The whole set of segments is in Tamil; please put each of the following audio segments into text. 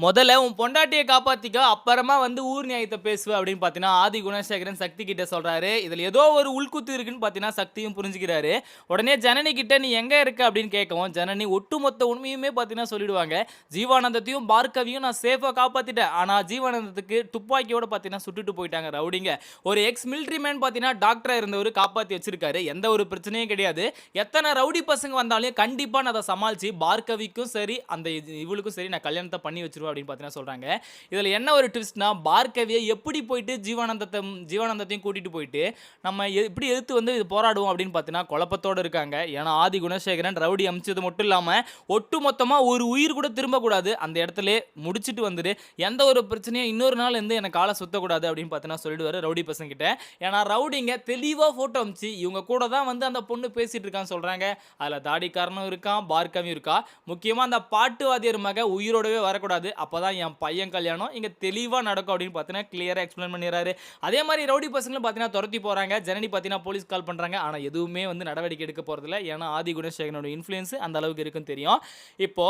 முதல்ல உன் பொண்டாட்டிய காப்பாத்திக்க, அப்புறமா வந்து ஊர் நியாயத்த பேசுவ அப்படின்னு பார்த்தீங்கன்னா, ஆதி குணசேகரன் சக்தி கிட்ட சொல்றாரு. இதுல ஏதோ ஒரு உள்குத்து இருக்குன்னு பார்த்தீங்கன்னா, சக்தியும் புரிஞ்சுக்கிறாரு. உடனே ஜனனி கிட்ட நீ எங்க இருக்க அப்படின்னு கேட்கவும், ஜனனி ஒட்டுமொத்த உண்மையுமே பார்த்தீங்கன்னா சொல்லிடுவாங்க. ஜீவானந்தத்தையும், பார்கவியும் நான் சேஃபா காப்பாத்திட்டேன். ஆனா ஜீவானந்தத்துக்கு துப்பாக்கியோட பார்த்தீங்கன்னா சுட்டுட்டு போயிட்டாங்க ரவுடிங்க. ஒரு எக்ஸ் மிலிட்டரி மேன் பார்த்தீங்கன்னா டாக்டரா இருந்தவரு காப்பாத்தி வச்சிருக்காரு. எந்த ஒரு பிரச்சனையும் கிடையாது. எத்தன ரவுடி பசங்க வந்தாலும் கண்டிப்பா நான் அத சமாளிச்சு பார்கவிக்கும் சரி, அந்த இவளுக்கும் சரி நான் கல்யாணத்த பண்ணி வச்சுருவேன் அப்படின்னு பார்த்தீங்கன்னா சொல்றாங்க. இதுல என்ன ஒரு ட்விஸ்ட்னா, பார்கவிய எப்படி போயிட்டு ஜீவானந்தத்தையும் கூட்டிட்டு போயிட்டு நம்ம எப்படி எதிர்த்து வந்து இது போராடுவோம் அப்படின்னு பார்த்தீங்கன்னா குழப்பத்தோட இருக்காங்க. ஏன்னா ஆதி குணசேகரன் ரவுடி அமிச்சது மட்டும் இல்லாம ஒட்டுமொத்தமா ஒரு உயிர் கூட திரும்பக்கூடாது, அந்த இடத்துலயே முடிச்சிட்டு வந்துடு, எந்த ஒரு பிரச்சனையும் இன்னொரு நாள் வந்து எனக்கு காலை சுத்தக்கூடாது அப்படின்னு பார்த்தீங்கன்னா சொல்லிடுவாரு ரவுடி பசங்க கிட்ட. ஏன்னா ரவுடிங்க தெளிவா போட்டோ அமிச்சு இவங்க கூட தான் வந்து அந்த பொண்ணு பேசிட்டு இருக்கான்னு சொல்றாங்க. அதுல தாடிக்காரனும் இருக்கான், பார்கவியும் இருக்கா. முக்கியமா அந்த பாட்டுவாதியர் மக உயிரோடவே வரக்கூடாது, அப்பதான் என் பையன் கல்யாணம் இங்க தெளிவா நடக்கும் அப்படின்னு பார்த்தீங்கன்னா கிளியரா எக்ஸ்பிளைன் பண்ணிடுறாரு. அதே மாதிரி ரவுடி பசங்களும் பார்த்தீங்கன்னா துரத்தி போறாங்க. ஜனனி பார்த்தீங்கன்னா போலீஸ் கால் பண்றாங்க. ஆனா எதுவுமே வந்து நடவடிக்கை எடுக்க போறதில்ல. ஏன்னா ஆதி குணசேகரனோட இன்ஃப்ளூயன்ஸ் அந்த அளவுக்கு இருக்குன்னு தெரியும். இப்போ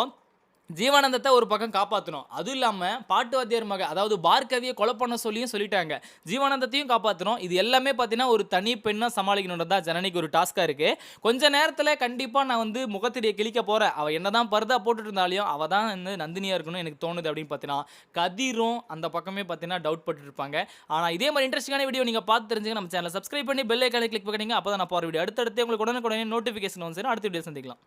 ஜீவானந்தத்தை ஒரு பக்கம் காப்பாற்றணும், அதுவும் இல்லாமல் பாட்டு வாத்தியார் மக அதாவது பார்கவியை கொலை பண்ண சொல்லியும் சொல்லிட்டாங்க. ஜீவானந்தத்தையும் காப்பாற்றணும். இது எல்லாமே பார்த்தீங்கன்னா ஒரு தனி பெண்ணாக சமாளிக்கணுன்றது தான் ஜனனிக்கு ஒரு டாஸ்காக இருக்குது. கொஞ்ச நேரத்தில் கண்டிப்பாக நான் வந்து முகத்திரியை கிழிக்க போகிறேன், அவள் என்ன தான் பர்தா போட்டுட்டு இருந்தாலையும் அவள் தான் வந்து நந்தினியாக இருக்கணும்னு எனக்கு தோணுது அப்படின்னு பார்த்தீங்கன்னா கதிரும் அந்த பக்கமே பார்த்தீங்கன்னா டவுட் பட்டு இருப்பாங்க. ஆனால் இதே மாதிரி இன்ட்ரெஸ்டிங்கான வீடியோ நீங்கள் பார்த்து தெரிஞ்சுங்க நம்ம சேனலை சப்ஸ்கிரைப் பண்ணி பெல் ஐக்கானை கிளிக் பண்ணிங்க. அப்போ தான் நான் போகிற வீடியோ அடுத்தடுத்து உங்களுக்கு உடனே நோட்டிஃபிகேஷன் வந்து அடுத்த வீடியோ சந்திக்கலாம்.